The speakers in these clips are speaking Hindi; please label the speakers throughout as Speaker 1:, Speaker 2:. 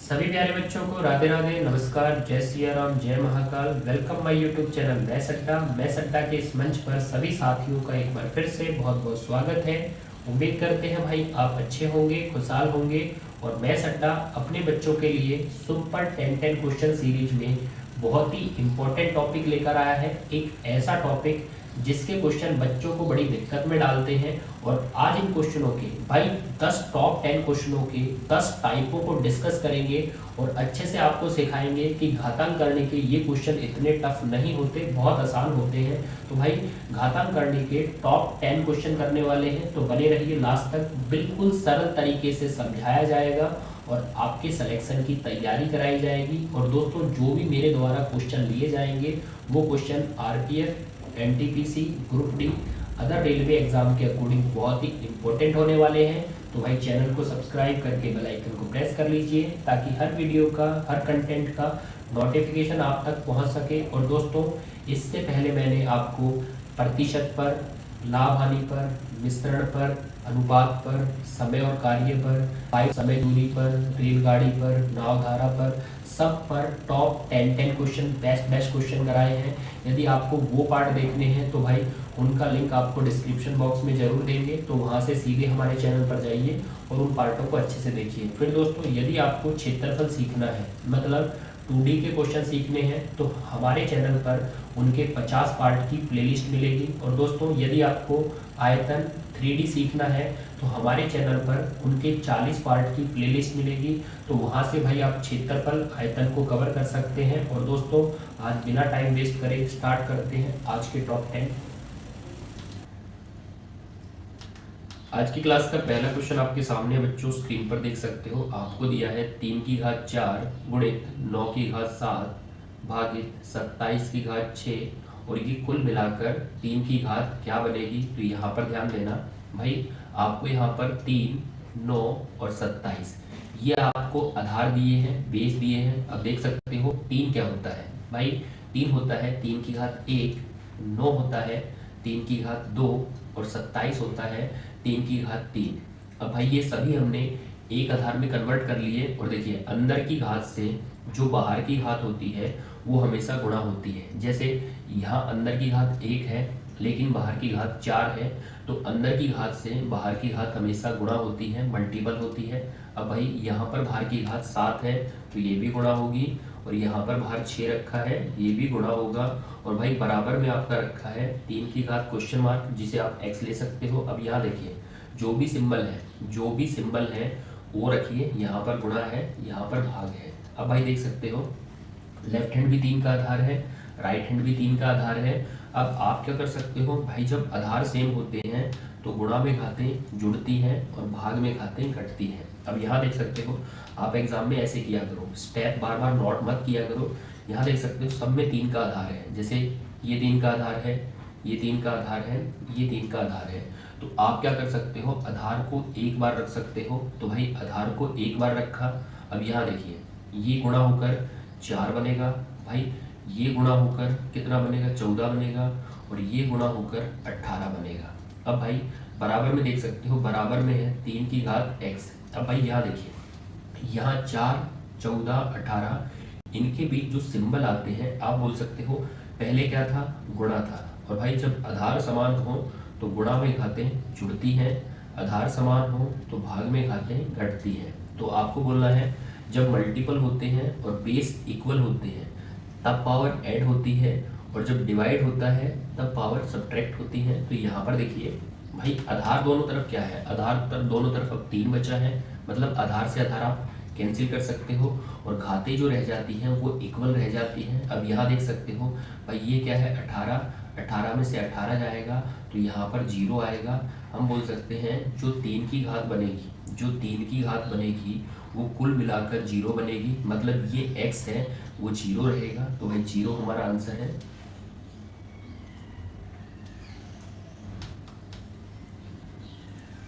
Speaker 1: सभी प्यारे बच्चों को राधे राधे, नमस्कार, जय सिया राम, जय Mahakal. Welcome my YouTube channel मैं सट्टा के इस मंच पर सभी साथियों का एक बार फिर से बहुत बहुत स्वागत है। उम्मीद करते हैं भाई आप अच्छे होंगे, खुशहाल होंगे। और मैं सट्टा अपने बच्चों के लिए सुपर 10 क्वेश्चन सीरीज में बहुत ही इम्पोर्टेंट टॉपिक लेकर आया है। एक ऐसा टॉपिक जिसके क्वेश्चन बच्चों को बड़ी दिक्कत में डालते हैं। और आज इन क्वेश्चनों के भाई 10 टॉप 10 क्वेश्चनों के 10 टाइपों को डिस्कस करेंगे और अच्छे से आपको सिखाएंगे कि घातांक करने के ये क्वेश्चन इतने टफ नहीं होते, बहुत आसान होते हैं। तो भाई घातांक करने के टॉप 10 क्वेश्चन करने वाले हैं, तो बने रहिए लास्ट तक। बिल्कुल सरल तरीके से समझाया जाएगा और आपके सिलेक्शन की तैयारी कराई जाएगी। और दोस्तों जो भी मेरे द्वारा क्वेश्चन लिए जाएंगे वो question RPF, NTPC, group D, other railway exam के अकॉर्डिंग बहुत ही इंपॉर्टेंट होने वाले हैं। तो भाई चैनल को सब्सक्राइब करके बेल आइकन को प्रेस कर लीजिए ताकि हर वीडियो का, हर कंटेंट का नोटिफिकेशन आप तक पहुंच सके। और दोस्तों इससे पहले मैंने आपको प्रतिशत पर, लाभ हानि पर, मिश्रण पर, अनुपात पर, समय और कार्य पर, समय दूरी पर, रेलगाड़ी पर, नावधारा पर, सब पर टॉप 10 क्वेश्चन, बेस्ट क्वेश्चन कराए हैं। यदि आपको वो पार्ट देखने हैं तो भाई उनका लिंक आपको डिस्क्रिप्शन बॉक्स में जरूर देंगे, तो वहाँ से सीधे हमारे चैनल पर जाइए और उन पार्टों को अच्छे से देखिए। फिर दोस्तों यदि आपको क्षेत्रफल सीखना है, मतलब 2D के क्वेश्चन सीखने हैं, तो हमारे चैनल पर उनके 50 पार्ट की प्लेलिस्ट मिलेगी। और दोस्तों यदि आपको आयतन 3D सीखना है तो हमारे चैनल पर उनके 40 पार्ट की प्लेलिस्ट मिलेगी, तो वहाँ से भाई आप क्षेत्रफल, आयतन को कवर कर सकते हैं। और दोस्तों आज बिना टाइम वेस्ट करे स्टार्ट करते हैं आज के टॉप 10। आज की क्लास का पहला क्वेश्चन आपके सामने बच्चों स्क्रीन पर देख सकते हो। आपको दिया है 3 की घात 4 गुणित 9 की घात 7 भागित 27 की घात 6 और ये कुल मिलाकर 3 की घात क्या बनेगी। तो यहाँ पर ध्यान देना भाई, आपको यहाँ पर 3, 9 और 27 ये आपको आधार दिए हैं, बेस दिए हैं। अब देख सकते हो 3 क्या होता है भाई, 3 होता है 3 की घात 1, 9 होता है 3 की घात 2 और 27 होता है 3 की घात 3। अब भाई ये सभी हमने एक आधार में कन्वर्ट कर लिए। और देखिए अंदर की घात से जो बाहर की घात होती है वो हमेशा गुणा होती है। जैसे यहाँ अंदर की घात 1 है लेकिन बाहर की घात 4 है, तो अंदर की घात से बाहर की घात हमेशा गुणा होती है, मल्टीपल होती है। अब भाई यहाँ पर बाहर की घात 7 है तो ये भी गुणा होगी, और यहाँ पर बाहर 6 रखा है ये भी गुणा होगा। और भाई बराबर में आपका रखा है 3 की घात क्वेश्चन मार्क, जिसे आप x ले सकते हो। अब यहाँ देखिए जो भी सिंबल है वो रखिए, यहाँ पर गुणा है, यहाँ पर भाग है। अब भाई देख सकते हो लेफ्ट हैंड भी 3 का आधार है, राइट हैंड भी 3 का आधार है। अब आप क्या कर सकते हो भाई, जब आधार सेम होते हैं तो गुणा में घातें जुड़ती हैं और भाग में घातें घटती हैं। अब यहाँ देख सकते हो आप एग्जाम में ऐसे किया करो, स्टेप बार बार नोट मत किया करो। यहाँ देख सकते हो सब में 3 का आधार है, जैसे ये 3 का आधार है, ये 3 का आधार है, ये 3 का आधार है। तो आप क्या कर सकते हो, आधार को एक बार रख सकते हो। तो भाई आधार को एक बार रखा। अब यहाँ देखिए ये गुणा होकर 4 बनेगा, भाई ये गुणा होकर कितना बनेगा, 14 बनेगा, और ये गुणा होकर 18 बनेगा। अब भाई बराबर में देख सकते हो, बराबर में है 3 की घात x। अब भाई यहाँ देखिए यहाँ 4, 14, 18 इनके बीच जो सिंबल आते हैं आप बोल सकते हो पहले क्या था, गुणा था। और भाई जब आधार समान हो तो गुणा में घातें जुड़ती हैं, आधार समान हो तो भाग में घातें घटती हैं। तो आपको बोलना है जब मल्टीपल होते हैं और बेस इक्वल होते हैं तब पावर ऐड होती है, और जब डिवाइड होता है तब पावर सब्ट्रैक्ट होती है। तो यहाँ पर देखिए भाई आधार दोनों तरफ क्या है, आधार दोनों तरफ अब 3 बचा है, मतलब आधार से आधार आप कैंसिल कर सकते हो और घातें जो रह जाती हैं वो इक्वल रह जाती हैं। अब यहाँ देख सकते हो भाई ये क्या है 18, 18 में से 18 जाएगा तो यहाँ पर 0 आएगा। हम बोल सकते हैं जो 3 की घात बनेगी वो कुल मिलाकर 0 बनेगी, मतलब ये x है वो 0 रहेगा। तो भाई 0 हमारा आंसर है।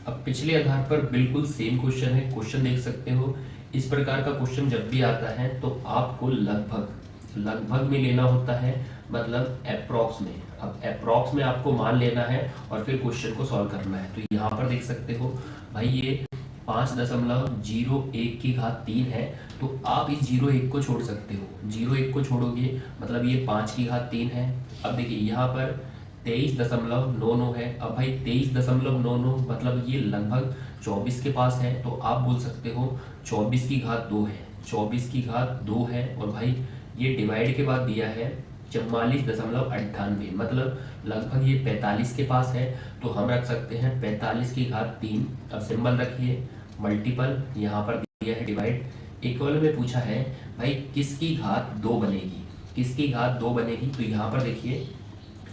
Speaker 1: अब पिछले आधार पर बिल्कुल सेम क्वेश्चन है, क्वेश्चन देख सकते हो। इस प्रकार का क्वेश्चन जब भी आता है तो आपको लगभग में लेना होता है, मतलब अप्रॉक्स में। अब अप्रॉक्स में आपको मान लेना है और फिर क्वेश्चन को सॉल्व करना है। तो यहाँ पर देख सकते हो भाई ये 5.01 है, तो आप इस 0.1 को छोड़ सकते हो। 0.1 को छोड़ोगे मतलब ये 5 की घात 3 है। अब देखिए यहाँ पर 23.99 है। अब भाई 23.99 मतलब ये लगभग 24 के पास है, तो आप बोल सकते हो 24 की घात 2 है। 24 की घात 2 है और भाई ये डिवाइड के बाद दिया है 44.98, मतलब लगभग ये 45 के पास है, तो हम रख सकते हैं 45 की घात 3। अब सिंबल रखिए मल्टीपल, यहाँ पर दिया है डिवाइड। इक्वल में पूछा है भाई किसकी घात 2 बनेगी, किसकी घात 2 बनेगी, तो यहाँ पर देखिए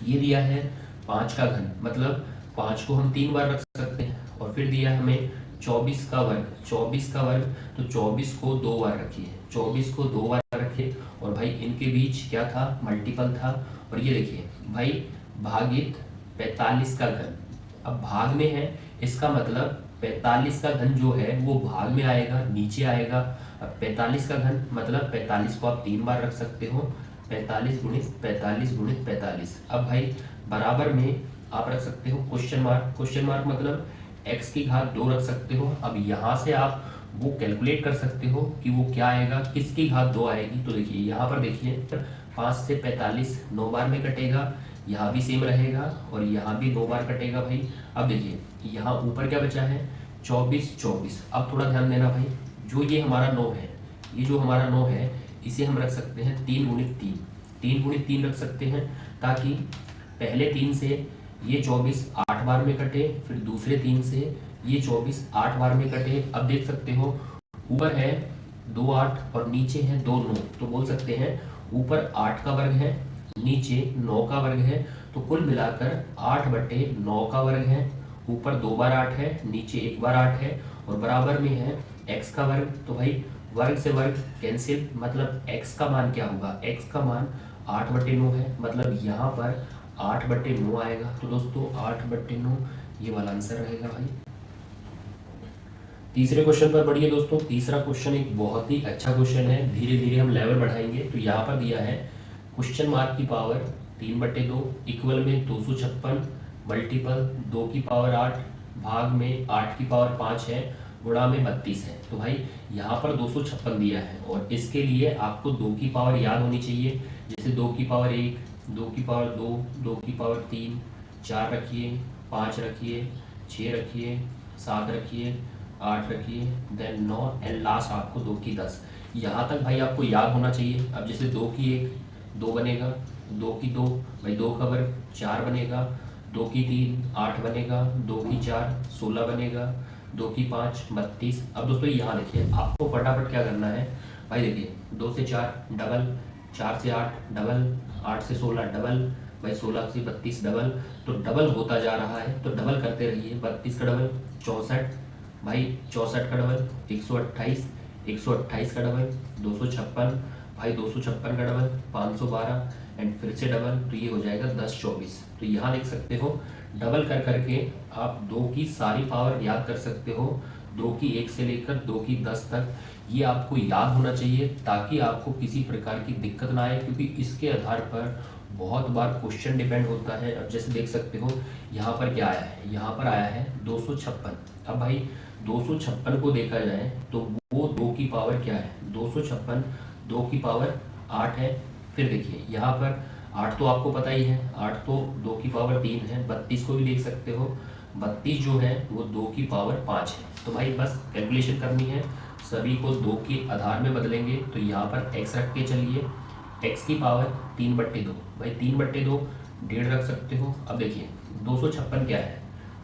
Speaker 1: ये दिया है 5 का घन, मतलब 5 को हम 3 बार रख सकते हैं, और फिर दिया है हमें 24 का वर्ग। 24 का वर्ग तो 24 को 2 बार रखिए, 24 को 2 बार रखिए, और भाई इनके बीच क्या था, मल्टीपल था। और ये देखिए भाई भागित 45 का घन। अब भाग में है, इसका मतलब 45 का घन जो है वो भाग में आएगा, नीचे आएगा। अब 45 का घन मतलब 45 को आप 3 बार रख सकते हो, 45 गुणित 45 गुणित 45। अब भाई बराबर में आप रख सकते हो क्वेश्चन मार्क। क्वेश्चन मार्क मतलब x की घात 2 रख सकते हो। अब यहाँ से आप वो कैलकुलेट कर सकते हो कि वो क्या आएगा, किसकी घात 2 आएगी। तो देखिए यहाँ पर देखिए 5 से 45 9 बार में कटेगा, यहाँ भी सेम रहेगा और यहाँ भी 2 बार कटेगा भाई। अब देखिए यहाँ ऊपर क्या बचा है, 24 24। अब थोड़ा ध्यान देना भाई, जो ये हमारा 9 है, ये जो हमारा 9 है इसे हम रख सकते हैं 3 गुणित 3। 3 गुणित 3 रख सकते हैं, ताकि पहले 3 से ये 24 8 बार में कटे, फिर दूसरे 3 से ये 24 8 बार में कटे। अब देख सकते हो ऊपर है 2 8 और नीचे है 2 9, तो बोल सकते हैं ऊपर 8 का वर्ग है, नीचे 9 का वर्ग है, तो कुल मिलाकर 8/9 का वर्ग है। ऊपर 2 बार 8 है, नीचे 1 बार 8 है, और बराबर में है x का वर्ग। तो भाई वर्ग से वर्ग कैंसिल, मतलब x का मान क्या होगा, x का मान 8/9 है, मतलब यहाँ पर 8/9 आएगा। तो दोस्तों 8/9 ये वाला आंसर रहेगा भाई। तीसरे क्वेश्चन पर बढ़िए दोस्तों। तीसरा क्वेश्चन एक बहुत ही अच्छा क्वेश्चन है, धीरे धीरे हम लेवल बढ़ाएंगे। तो यहाँ पर दिया है क्वेश्चन मार्क की पावर 3/2 इक्वल में 256 मल्टीपल 2 की पावर 8 भाग में 8 की पावर 5 है, गुणा में 32 है। तो भाई यहाँ पर 256 दिया है, और इसके लिए आपको 2 की पावर याद होनी चाहिए। जैसे 2 की पावर 1, 2 की पावर 2, 2 की पावर 3, 4 रखिए, 5 रखिए, 6 रखिए, 7 रखिए, 8 रखिए, देन 9, एंड लास्ट आपको 2 की 10। यहाँ तक भाई आपको याद होना चाहिए। अब जैसे 2 की 1 2 बनेगा, 2 की 2 भाई 2 का वर्ग 4 बनेगा, 2 की 3 8 बनेगा, 2 की 4 16 बनेगा, 2 की 5 32। अब दोस्तों यहाँ देखिए आपको फटाफट क्या करना है भाई, देखिए 2 से 4 डबल, 4 से 8 डबल, 8 से 16 डबल, भाई 16 से 32 डबल, तो डबल होता जा रहा है, तो डबल करते रहिए। 32 का डबल 64, भाई 64 का डबल 128, 128 का डबल 256, भाई 256 का डबल 512, एंड फिर से डबल, तो ये हो जाएगा 10 24। तो यहाँ देख सकते हो डबल कर करके आप 2 की सारी पावर याद कर सकते हो, 2 की 1 से लेकर 2 की 10 तक। ये आपको याद होना चाहिए ताकि आपको किसी प्रकार की दिक्कत ना आए, क्योंकि इसके आधार पर बहुत बार क्वेश्चन डिपेंड होता है। अब जैसे देख सकते हो यहाँ पर क्या आया है, यहाँ पर आया है 256। अब भाई 256 को देखा जाए तो वो 2 की पावर क्या है, 256 2 की पावर 8 है। फिर देखिए यहाँ पर 8 तो आपको पता ही है, 8 तो 2 की पावर 3 है। 32 को भी देख सकते हो, 32 जो है वो 2 की पावर 5 है। तो भाई बस कैलकुलेशन करनी है, सभी को 2 के आधार में बदलेंगे। तो यहाँ पर x रख के चलिए, x की पावर 3/2, भाई 3/2 1.5 रख सकते हो। अब देखिए 256 क्या है,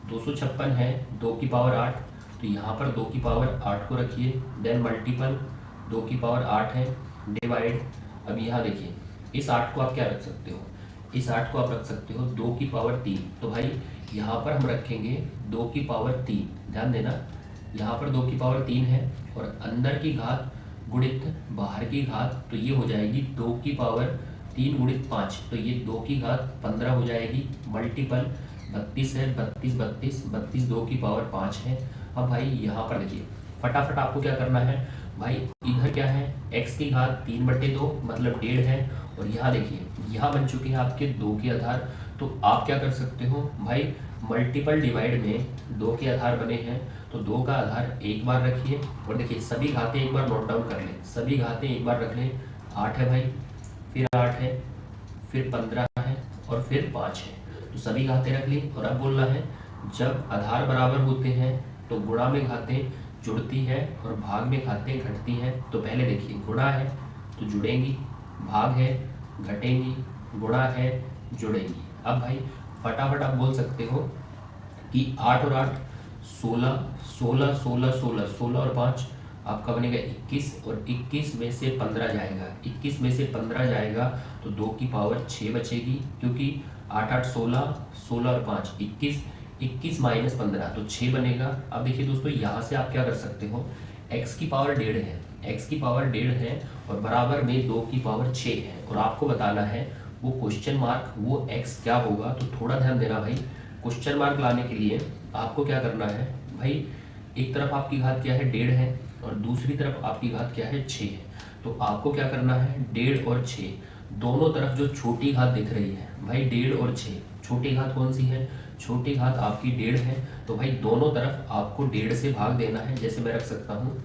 Speaker 1: 256 है 2 की पावर 8, तो यहाँ पर 2 की पावर 8 को रखिए, देन मल्टीपल 2 की पावर 8 है, डिवाइड। अब यहाँ देखिए इस 8 को आप क्या रख सकते हो, इस 8 को आप रख सकते हो 2 की पावर 3। तो भाई यहाँ पर हम रखेंगे 2 की पावर 3, ध्यान देना यहाँ पर 2 की पावर 3 है, और अंदर की घात गुणित बाहर की घात, तो ये हो जाएगी 2 की पावर 3 गुणित 5, तो ये 2 की घात 15 हो जाएगी, मल्टीपल 32 है, 32 32 32 2 की पावर 5 है। अब भाई यहाँ पर देखिए फटाफट आपको क्या करना है भाई, इधर क्या है x की घात 3/2 मतलब 1.5 है, और यहाँ देखिए यहाँ बन चुके हैं आपके 2 के आधार। तो आप क्या कर सकते हो भाई, मल्टीपल डिवाइड में 2 के आधार बने हैं, तो 2 का आधार एक बार रखिए और देखिए सभी घातें एक बार नोट डाउन कर लें, सभी घातें एक बार रख लें। 8 है भाई, फिर 8 है, फिर 15 है और फिर 5 है। तो सभी घातें रख ली और अब बोलना है जब आधार बराबर होते हैं तो गुणा में घातें जुड़ती है और भाग में घातें घटती हैं। तो पहले देखिए गुणा है तो जुड़ेंगी, भाग है घटेंगी, गुणा है जुड़ेंगी। अब भाई फटाफट आप बोल सकते हो कि 8 और 8 16, 16 16 16 16 और 5 आपका बनेगा 21 और 21 में से 15 जाएगा, 21 में से 15 जाएगा तो 2 की पावर 6 बचेगी, क्योंकि 8 8 16, 16 और 5 21, 21 माइनस 15 तो 6 बनेगा। अब देखिए दोस्तों यहाँ से आप क्या कर सकते हो, x की पावर 1.5 है, x की पावर 1.5 है और बराबर में 2 की पावर 6 है और आपको बताना है वो क्वेश्चन मार्क वो x क्या होगा। तो थोड़ा ध्यान देना भाई, क्वेश्चन मार्क लाने के लिए आपको क्या करना है भाई, एक तरफ आपकी घात क्या है 1.5 है और दूसरी तरफ आपकी घात क्या है 6 है। तो आपको क्या करना है 1.5 और 6 दोनों तरफ जो छोटी घात दिख रही है भाई 1.5 और 6, छोटी घात कौन सी है, छोटी घात आपकी 1.5 है। तो भाई दोनों तरफ आपको 1.5 से भाग देना है। जैसे मैं रख सकता हूँ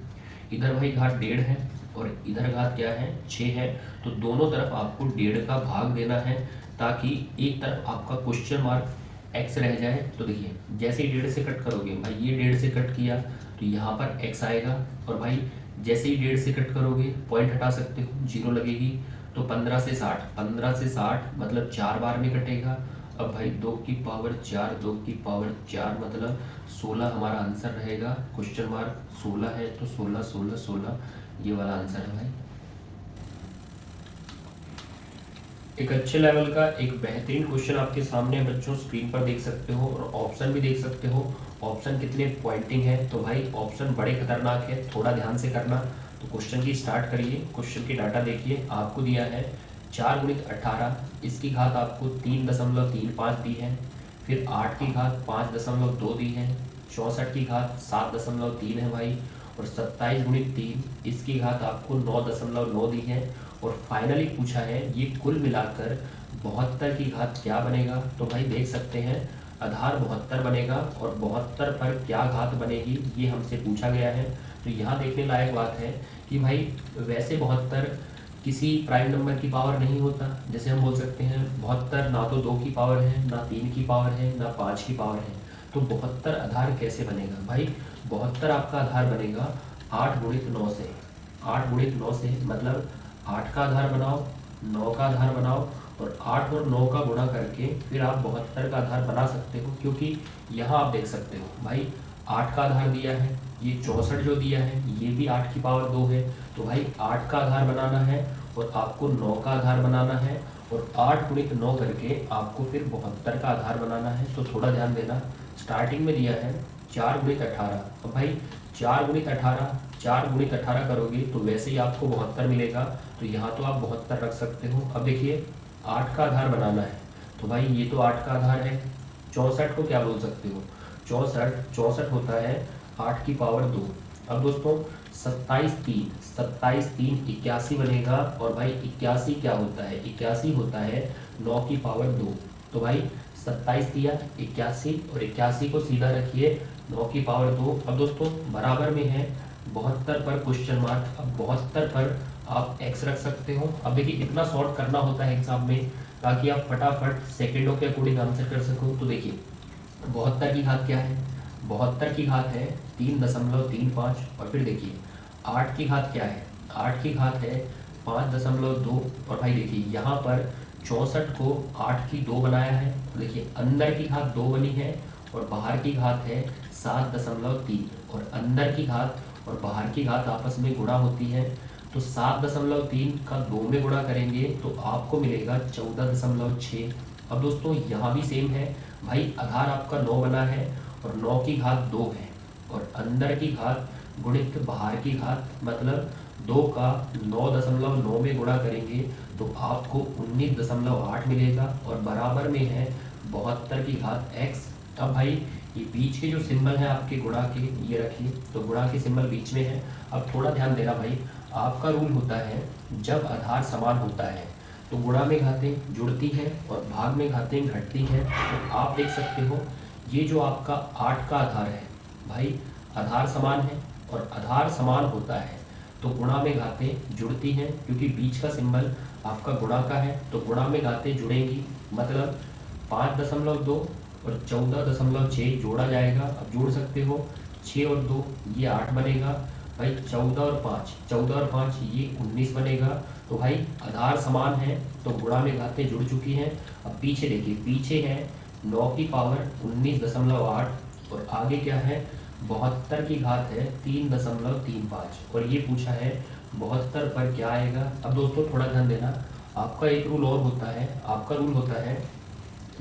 Speaker 1: इधर भाई घात 1.5 है और इधर घात क्या है 6 है, तो दोनों तरफ आपको 1.5 का भाग देना है ताकि एक तरफ आपका क्वेश्चन मार्क x रह जाए। तो देखिए जैसे ही 1.5 से कट करोगे भाई, ये 1.5 से कट किया तो यहाँ पर x आएगा और भाई जैसे ही 1.5 से कट करोगे पॉइंट हटा सकते हो, 0 लगेगी। तो 15 से 60, 15 से 60 मतलब 4 बार में कटेगा। अब भाई 2 की पावर 4, 2 की पावर 4 मतलब 16 हमारा आंसर रहेगा। क्वेश्चन मार्क 16 है तो 16 16 16 ये वाला आंसर है भाई। एक अच्छे लेवल का एक बेहतरीन क्वेश्चन आपके सामने है बच्चों, स्क्रीन पर देख सकते हो और ऑप्शन भी देख सकते हो। ऑप्शन कितने पॉइंटिंग है, तो भाई ऑप्शन बड़े खतरनाक है, थोड़ा ध्यान से करना। तो क्वेश्चन की स्टार्ट करिए, क्वेश्चन की डाटा देखिए। आपको दिया है 4 गुणित 18, इसकी घात आपको 3.35 दी है, फिर 8 की घात 5.2 दी है, 64 की घात 7.3 है भाई, और 27 गुणित 3 इसकी घात आपको 9.9 दी है, और फाइनली पूछा है ये कुल मिलाकर 72 की घात क्या बनेगा। तो भाई देख सकते हैं आधार 72 बनेगा और 72 पर क्या घात बनेगी ये हमसे पूछा गया है। तो यहाँ देखने लायक बात है कि भाई वैसे 72 किसी प्राइम नंबर की पावर नहीं होता, जैसे हम बोल सकते हैं 72 ना तो 2 की पावर है, ना 3 की पावर है, ना 5 की पावर है। तो 72 आधार कैसे बनेगा भाई, 72 आपका आधार बनेगा 8 गुणित 9 से, 8 गुणित 9 से मतलब 8 का आधार बनाओ, 9 का आधार बनाओ और 8 और 9 का गुणा करके फिर आप 72 का आधार बना सकते हो। क्योंकि यहाँ आप देख सकते हो भाई 8 का आधार दिया है, ये 64 जो दिया है ये भी 8 की पावर 2 है। तो भाई 8 का आधार बनाना है और आपको 9 का आधार बनाना है और 8 गुणित 9 करके आपको फिर 72 का आधार बनाना है। तो थोड़ा ध्यान देना, स्टार्टिंग में दिया है 4 गुणित 18, अब भाई 4 गुणित 18, 4 गुणित 18 करोगे तो वैसे ही आपको 72 मिलेगा। तो यहाँ तो आप 72 रख सकते हो। अब देखिए 8 का आधार बनाना है, तो भाई ये तो 8 का आधार है। 64 को क्या बोल सकते हो, 64 होता है 8 की पावर 2। अब दोस्तों 27 3 81 बनेगा और भाई 81 क्या होता है, 81 होता है 9 की पावर 2। तो भाई 27 दिया 81 और 81 को सीधा रखिए 9 की पावर 2। अब दोस्तों बराबर में है 72 पर क्वेश्चन मार्क, अब 72 पर आप x रख सकते हो। अब देखिए इतना सॉर्ट करना होता है एग्जाम में ताकि आप फटाफट सेकेंडों के अकॉर्डिंग आंसर कर सको। तो देखिए 72 की घात क्या है, 72 की घात है 3.35 और फिर देखिए 8 की घात क्या है, 8 की घात है 5.2 और भाई देखिए यहाँ पर 64 को 8 की 2 बनाया है। तो देखिए अंदर की घात 2 बनी है और बाहर की घात है 7.3 और अंदर की घात और बाहर की घात आपस में गुणा होती है। तो 7.3 का 2 में गुणा करेंगे तो आपको मिलेगा 14.6। अब दोस्तों यहाँ भी सेम है भाई, आधार आपका 9 बना है और 9 की घात 2 है और अंदर की घात गुणित बाहर की घात मतलब 2 का 9.9 में गुणा करेंगे तो आपको 19.8 मिलेगा और बराबर में है 72 की घात x। अब भाई ये बीच के जो सिंबल है आपके गुणा के ये रखिए, तो गुणा के सिंबल बीच में है। अब थोड़ा ध्यान देना भाई, आपका रूल होता है जब आधार समान होता है तो गुणा में घातें जुड़ती हैं और भाग में घातें घटती हैं। तो आप देख सकते हो ये जो आपका 8 का आधार है भाई, आधार समान है और आधार समान होता है तो गुणा में घातें जुड़ती हैं, क्योंकि बीच का सिंबल आपका गुणा का है तो गुणा में घातें जुड़ेंगी। मतलब 5.2 और 14.6 जोड़ा जाएगा। अब जोड़ सकते हो 6 और 2 ये 8 बनेगा भाई, 14 और 5 ये 19 बनेगा। तो भाई आधार समान है तो गुणा में घातें जुड़ चुकी हैं। अब पीछे देखिए, पीछे है 9 की पावर 19.8 और आगे क्या है 72 की घात है 3.35 और ये पूछा है 72 पर क्या आएगा। अब दोस्तों थोड़ा ध्यान देना, आपका एक रूल और होता है, आपका रूल होता है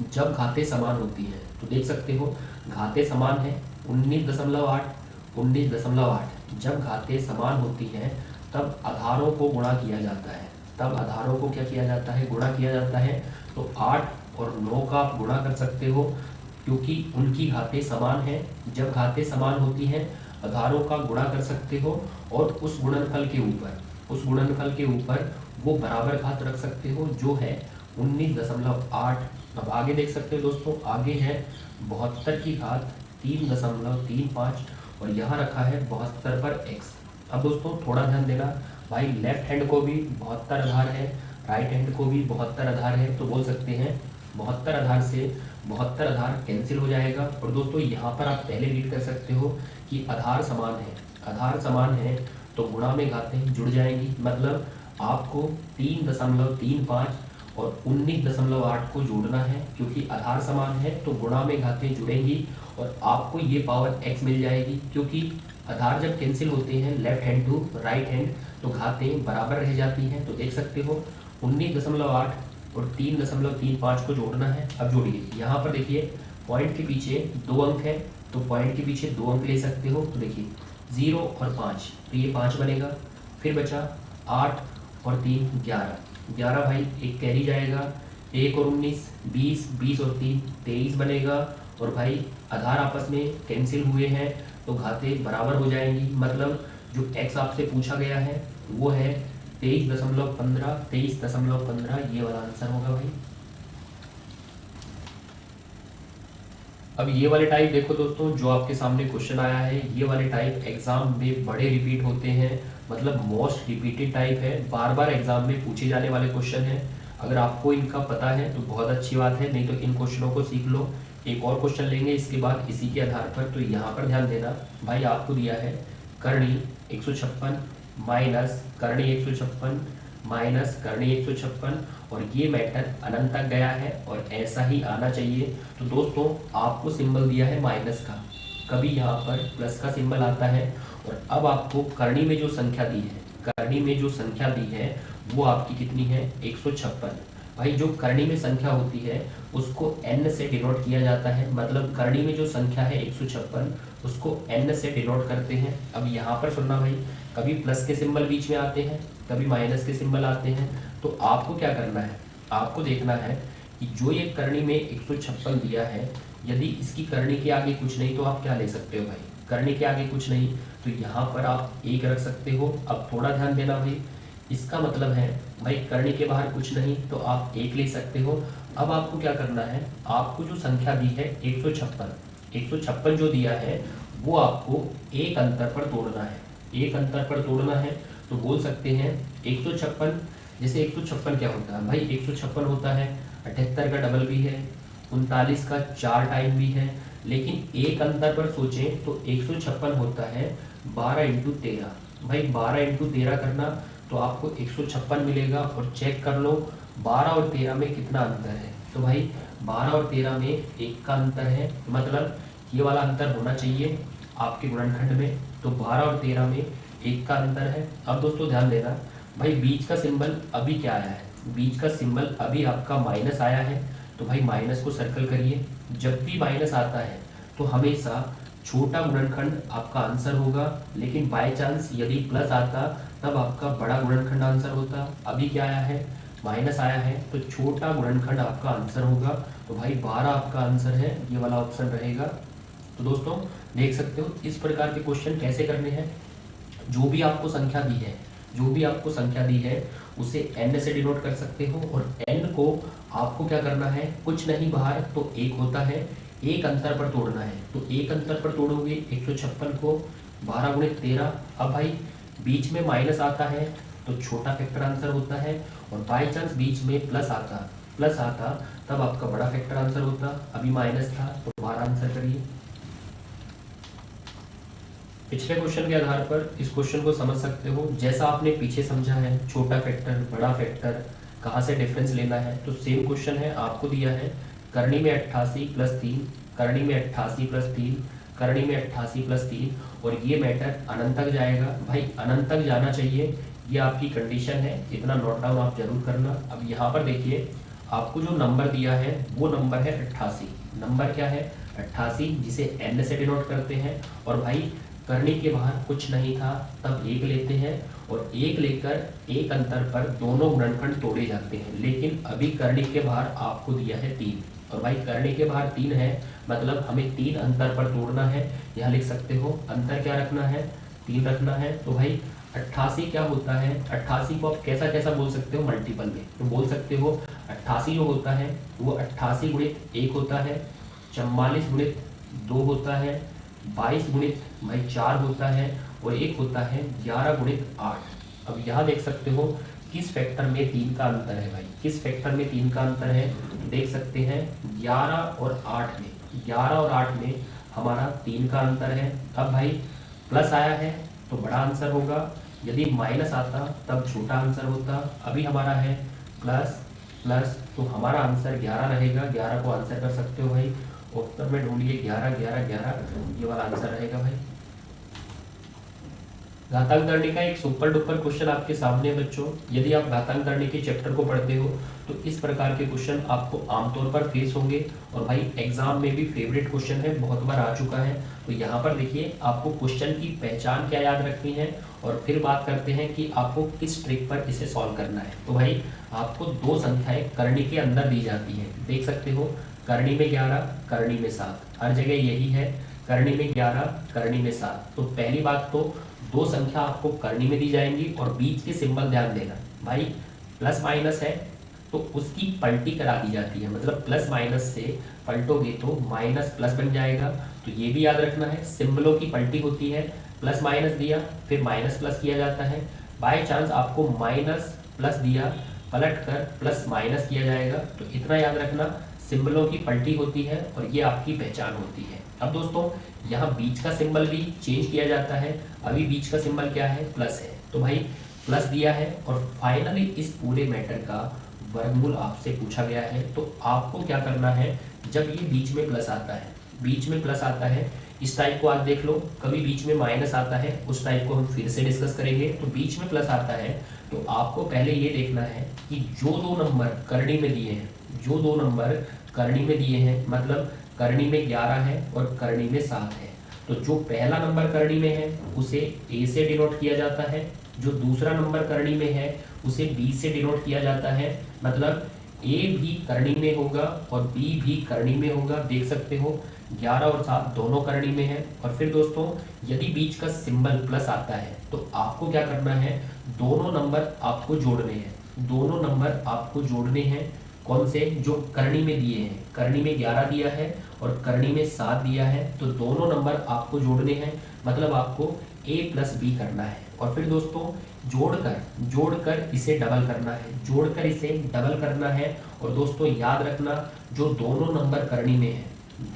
Speaker 1: जब घातें समान होती हैं तो देख सकते हो घातें समान है 19.8 जब घातें समान होती हैं तब आधारों को गुणा किया जाता है। तब आधारों को क्या किया जाता है, गुणा किया जाता है। तो 8 और 9 का आप गुणा कर सकते हो क्योंकि उनकी घातें समान हैं। जब घातें समान होती हैं आधारों का गुणा कर सकते हो और उस गुणनफल के ऊपर वो बराबर घात रख सकते हो जो है 19.8। अब आगे देख सकते हो दोस्तों, आगे है 72 की घात 3.35 और यहाँ रखा है 72 पर x। अब दोस्तों थोड़ा ध्यान देना भाई, लेफ्ट हैंड को भी 72 आधार है, राइट हैंड को भी 72 आधार है, तो बोल सकते हैं 72 आधार से 72 आधार कैंसिल हो जाएगा। और दोस्तों यहाँ पर आप पहले रीड कर सकते हो कि आधार समान है तो गुणा में घातें जुड़ जाएंगी। मतलब आपको 3.35 और 19.8 को जोड़ना है, क्योंकि आधार समान है तो गुणा में घातें जुड़ेंगी और आपको ये पावर x मिल जाएगी। क्योंकि आधार जब कैंसिल होते हैं left hand to right hand तो घातें बराबर रह जाती हैं। तो देख सकते हो 19.8 और 3.35 को जोड़ना है। अब जोड़िए, यहाँ पर देखिए पॉइंट के पीछे 2 अंक है तो पॉइंट के पीछे 2 अंक ले सकते हो। तो देखिए 0 और 5 तो ये 5 बनेगा, फिर बचा 8 और 3 11 भाई एक कैरी जाएगा, 1 और 19 20 और 3 23 बनेगा। और भाई आधार आपस में कैंसिल हुए हैं तो घातें बराबर हो जाएंगी। मतलब जो x आपसे पूछा गया है वो है 23.15 ये वाला आंसर होगा भाई। अब ये वाले टाइप देखो दोस्तों, जो आपके सामने क्वेश्चन आया है ये वाले टाइप एग्जाम में बड़े रिपीट होते हैं, मतलब मोस्ट रिपीटेड टाइप है, बार बार एग्जाम में पूछे जाने वाले क्वेश्चन है। अगर आपको इनका पता है तो बहुत अच्छी बात है, नहीं तो इन क्वेश्चनों को सीख लो। एक और क्वेश्चन लेंगे इसके बाद इसी के आधार पर। तो यहाँ पर ध्यान देना भाई, आपको दिया है करणी 156 माइनस करणी 156 माइनस करणी 156 और ये मैटर अनंत तक गया है और ऐसा ही आना चाहिए। तो दोस्तों आपको सिंबल दिया है माइनस का, कभी यहाँ पर प्लस का सिंबल आता है। और अब आपको करणी में जो संख्या दी है वो आपकी कितनी है 156। भाई जो करणी में संख्या होती है उसको n से डिनोट किया जाता है। मतलब करणी में जो संख्या है 156 उसको n से डिनोट करते हैं। अब यहाँ पर सुनना भाई, कभी प्लस के सिंबल बीच में आते हैं, कभी माइनस के सिंबल आते हैं। तो आपको क्या करना है, आपको देखना है कि जो ये करणी में 156 दिया है, यदि इसकी करणी के आगे कुछ नहीं तो आप क्या ले सकते हो भाई, करणी के आगे कुछ नहीं तो यहाँ पर आप 1 रख सकते हो। अब थोड़ा ध्यान देना भाई, इसका मतलब है भाई करणी के बाहर कुछ नहीं तो आप 1 ले सकते हो। अब आपको क्या करना है, आपको जो संख्या दी है 156 जो दिया है वो आपको एक अंतर पर तोड़ना है। तो बोल सकते हैं 156, जैसे 156 क्या होता है भाई, 156 होता है 78 का डबल भी है, 39 का 4 टाइम भी है। लेकिन एक अंतर पर सोचें तो 156 होता है 12 × 13। भाई 12 × 13 करना तो आपको 156 मिलेगा। और चेक कर लो 12 और 13 में कितना अंतर है। तो भाई 12 और 13 में 1 का अंतर है, मतलब ये वाला अंतर होना चाहिए आपके गुणनखंड में। तो 12 और 13 में 1 का अंतर है। अब दोस्तों ध्यान देना भाई, बीच का सिंबल अभी क्या आया है, बीच का सिंबल अभी आपका माइनस आया है। तो भाई माइनस को सर्कल करिए, जब भी माइनस आता है तो हमेशा छोटा गुणनखंड आपका आंसर होगा। लेकिन बाय चांस यदि प्लस आता तब आपका बड़ा गुणनखंड आंसर होता। अभी क्या आया है, माइनस आया है तो छोटा गुणनखंड आपका आंसर होगा। तो भाई 12 आपका आंसर है, ये वाला ऑप्शन रहेगा। तो दोस्तों देख सकते हो इस प्रकार के क्वेश्चन कैसे करने हैं। जो भी आपको संख्या दी है उसे n से डिनोट कर सकते हो। और n को आपको क्या करना है, कुछ नहीं बाहर तो 1 होता है, एक अंतर पर तोड़ना है, तो एक अंतर पर तोड़ोगे 156 को 12 गुणित 13। अब भाई बीच में माइनस आता है तो छोटा फैक्टर आंसर होता है, और बाई चांस बीच में प्लस आता तब आपका बड़ा फैक्टर आंसर होता। अभी माइनस था तो 12 आंसर करिए। पिछले क्वेश्चन के आधार पर इस क्वेश्चन को समझ सकते हो, जैसा आपने पीछे समझा है छोटा फैक्टर बड़ा फैक्टर कहाँ से डिफरेंस लेना है, तो सेम क्वेश्चन है। आपको दिया है करनी में 88 प्लस 3, करनी में 88 प्लस 3, करनी में 88 प्लस 3, और ये मैटर अनंत तक जाएगा। भाई अनंत तक जाना चाहिए, ये आपकी कंडीशन है, इतना नोट डाउन आप जरूर करना। अब यहाँ पर देखिए आपको जो नंबर दिया है वो नंबर है 88। नंबर क्या है? 88, जिसे n से डिनोट करते हैं। और भाई करने के बाहर कुछ नहीं था तब एक लेते हैं, और एक लेकर एक अंतर पर दोनों गुणनखंड तोड़े जाते हैं। लेकिन अभी करने के बाहर आपको दिया है 3, और भाई करने के बाहर 3 है, मतलब हमें 3 अंतर पर तोड़ना है। यहाँ लिख सकते हो अंतर क्या रखना है? 3 रखना है। तो भाई 88 क्या होता है? 88 को आप कैसा कैसा बोल सकते हो? मल्टीपल में तो बोल सकते हो 88 जो होता है वो 88 गुणित 1 होता है, 44 गुणित 2 होता है, 22 गुणित भाई 4 होता है, और एक होता है 11 गुणित 8। अब यहाँ देख सकते हो किस फैक्टर में 3 का अंतर है भाई, किस फैक्टर में 3 का अंतर है? तो देख सकते हैं 11 और 8 में, 11 और 8 में हमारा 3 का अंतर है। अब भाई प्लस आया है तो बड़ा आंसर होगा, यदि माइनस आता तब छोटा आंसर होता। अभी हमारा है प्लस प्लस, तो हमारा आंसर 11 रहेगा। 11 को आंसर कर सकते हो भाई, उत्तर में ढूंढिए 11 11 11, ये वाला आंसर रहेगा भाई। घातांक करने का एक सुपर डुपर क्वेश्चन आपके सामने है बच्चों। यदि आप घातांक करने के चैप्टर को पढ़ते हो तो इस प्रकार के क्वेश्चन आपको आमतौर पर फेस होंगे, और भाई एग्जाम में भी फेवरेट क्वेश्चन है, बहुत बार आ चुका है। तो यहाँ पर देखिए आपको क्वेश्चन की पहचान क्या याद रखनी है, और फिर बात करते हैं कि आपको किस ट्रिक पर इसे सॉल्व करना है। तो भाई आपको 2 संख्याएं करनी के अंदर दी जाती हैं, देख सकते हो करनी में 11, करनी में 7, हर जगह यही है, करनी में 11, करनी में 7। तो पहली बात तो 2 संख्या आपको करनी में दी जाएंगी, और बीच के सिंबल ध्यान देना भाई, प्लस माइनस है तो उसकी पलटी करा दी जाती है, मतलब प्लस माइनस से पलटोगे तो माइनस प्लस बन जाएगा। तो ये भी याद रखना है, सिंबलों की पलटी होती है, प्लस माइनस दिया फिर माइनस प्लस किया जाता है। बाय चांस आपको माइनस प्लस दिया, पलट कर प्लस माइनस किया जाएगा। तो इतना याद रखना, सिंबलों की पलटी होती है और ये आपकी पहचान होती है। अब दोस्तों यहाँ बीच का सिंबल भी चेंज किया जाता है। अभी बीच का सिंबल क्या है? प्लस है, तो भाई प्लस दिया है, और फाइनली इस पूरे मैटर का वर्गमूल आपसे पूछा गया है। तो आपको क्या करना है, जब ये बीच में प्लस आता है, बीच में प्लस आता है, इस टाइप को आज देख लो, कभी बीच में माइनस आता है उस टाइप को हम फिर से डिस्कस करेंगे। तो बीच में प्लस आता है तो आपको पहले ये देखना है कि जो 2 नंबर करनी में दिए हैं, जो 2 नंबर करनी में दिए हैं, मतलब करनी में 11 है और करनी में 7 है, तो जो पहला नंबर करनी में है उसे ए से डिनोट किया जाता है, जो दूसरा नंबर करनी में है उसे बी से डिनोट किया जाता है। मतलब ए भी करनी में होगा और बी भी करनी में होगा, देख सकते हो 11 और 7 दोनों करनी में है। और फिर दोस्तों यदि बीच का सिंबल प्लस आता है तो आपको क्या करना है, दोनों नंबर आपको जोड़ने हैं, दोनों नंबर आपको जोड़ने हैं। कौन से? जो करनी में दिए हैं, करनी में 11 दिया है और करनी में 7 दिया है, तो दोनों नंबर आपको जोड़ने हैं, मतलब आपको a प्लस बी करना है। और फिर दोस्तों जोड़कर इसे डबल करना है, जोड़कर इसे डबल करना है। और दोस्तों याद रखना, जो दोनों नंबर करनी में है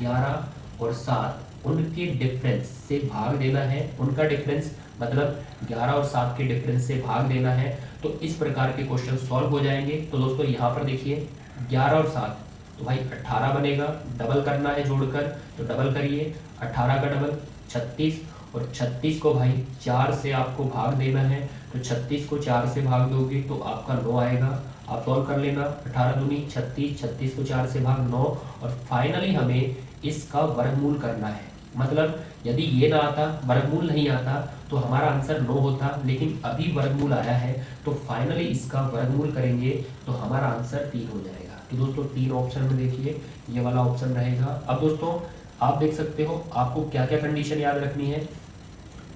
Speaker 1: 11 और 7, उनके डिफरेंस से भाग देना है, उनका डिफरेंस मतलब 11 और 7 के डिफरेंस से भाग देना है। तो इस प्रकार के क्वेश्चन सॉल्व हो जाएंगे। तो दोस्तों यहाँ पर देखिए 11 और 7 तो भाई 18 बनेगा, डबल करना है जोड़कर, तो डबल करिए, 18 का डबल 36, और 36 को भाई 4 से आपको भाग देना है, तो 36 को 4 से भाग दोगे तो आपका 9 आएगा। आप सॉल्व कर लेना, 18 दूनी 36, 36 को 4 से भाग 9, और फाइनली हमें इसका वर्गमूल करना है। मतलब यदि ये ना आता, वर्गमूल नहीं आता, तो हमारा आंसर 9 होता, लेकिन अभी वर्गमूल आया है तो फाइनली इसका वर्गमूल करेंगे तो हमारा आंसर 3 हो जाएगा। तो दोस्तों 3 ऑप्शन में देखिए ये वाला ऑप्शन रहेगा। अब दोस्तों आप देख सकते हो आपको क्या क्या कंडीशन याद रखनी है,